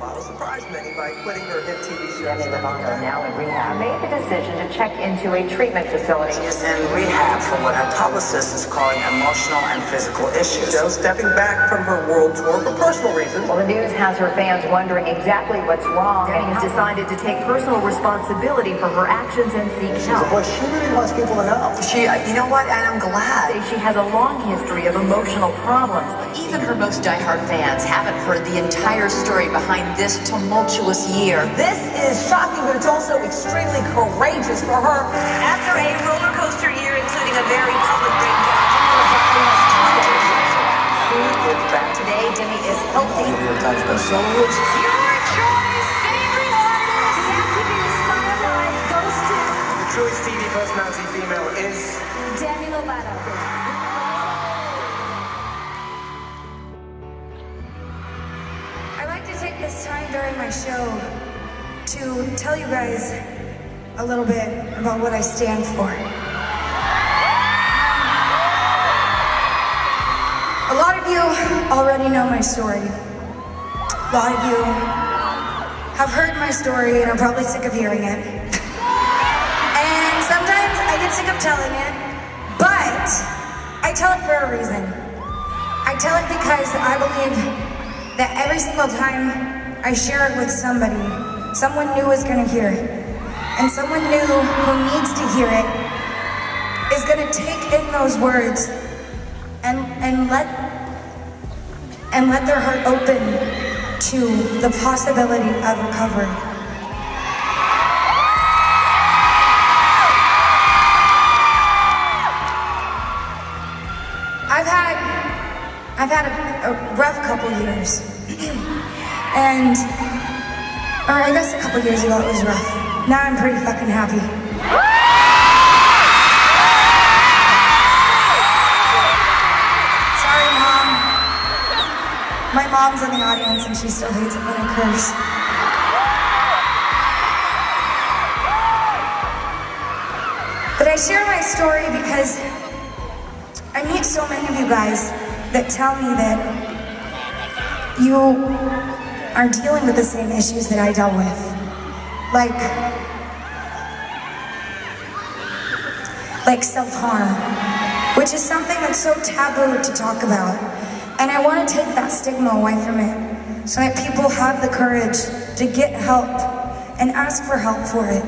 Lovato surprised many by quitting her hit TV show. Demi Lovato, now in rehab, made the decision to check into a treatment facility. She is in rehab for what her publicist is calling emotional and physical issues. Joe stepping back from her world tour for personal reasons. Well, the news has her fans wondering exactly what's wrong. Demi has decided to take personal responsibility for her actions and seek help. But she really wants people to know. You know what, and I'm glad. She has a long history of emotional problems. Even her most diehard fans haven't heard the entire story behind this tumultuous year. This is shocking, but it's also extremely courageous for her. After a roller coaster year, including a very public breakdown, Today, Demi is healthy. your choice, favorite artist. Keeping the spotlight goes to The truest TV personality female is Demi Lovato. I'd like to take this time during my show to tell you guys a little bit about what I stand for. A lot of you already know my story. A lot of you have heard my story and are probably sick of hearing it. And sometimes I get sick of telling it, but I tell it for a reason. I tell it because I believe that every single time I share it with somebody, someone new is gonna hear it. And someone new who needs to hear it is gonna take in those words and let their heart open to the possibility of recovery. I've had a rough couple years. Or I guess a couple years ago it was rough. Now I'm pretty fucking happy. Sorry, Mom. My mom's in the audience and she still hates it when I curse. But I share my story because I meet so many of you guys that tell me that you are dealing with the same issues that I dealt with. Like self-harm, which is something that's so taboo to talk about. And I want to take that stigma away from it so that people have the courage to get help and ask for help for it.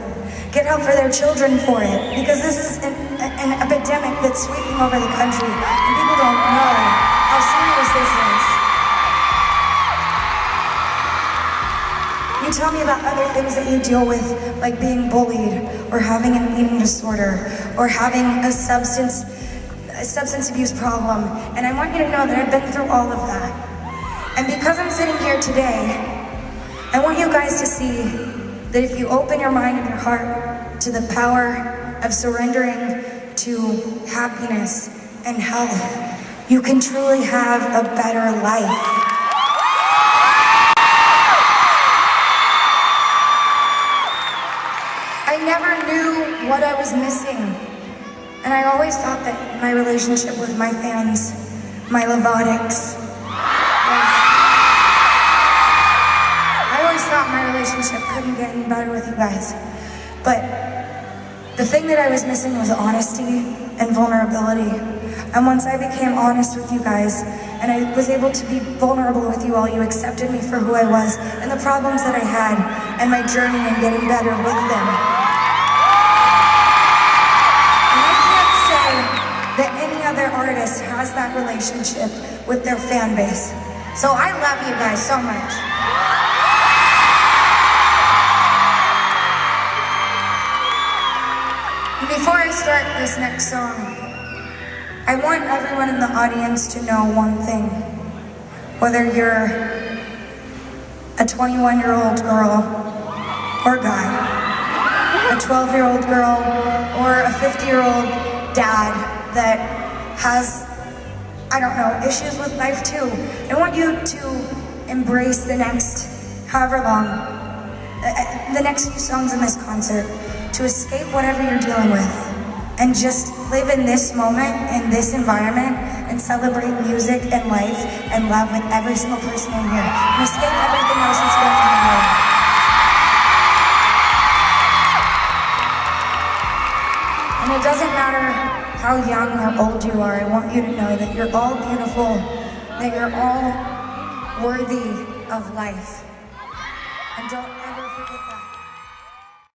Get help for their children for it, because this is an epidemic that's sweeping over the country and people don't know how serious this is. You tell me about other things that you deal with, like being bullied, or having an eating disorder, or having a substance abuse problem, and I want you to know that I've been through all of that. And because I'm sitting here today, I want you guys to see that if you open your mind and your heart to the power of surrendering to happiness and health, you can truly have a better life. I never knew what I was missing, and I always thought that my relationship with my fans, my Lovatics, I always thought my relationship couldn't get any better with you guys. But the thing that I was missing was honesty and vulnerability. And once I became honest with you guys, and I was able to be vulnerable with you all, you accepted me for who I was, and the problems that I had, and my journey in getting better with them. That any other artist has that relationship with their fan base. So I love you guys so much. Before I start this next song, I want everyone in the audience to know one thing. Whether you're a 21-year-old girl or guy, a 12-year-old girl or a 50-year-old dad that has, I don't know, issues with life too. I want you to embrace the next, however long, the next few songs in this concert, to escape whatever you're dealing with. and just live in this moment, in this environment, and celebrate music and life and love with every single person in here, and escape everything else that's going on in the world. And it doesn't matter how young or old you are, I want you to know that you're all beautiful, that you're all worthy of life. And don't ever forget that.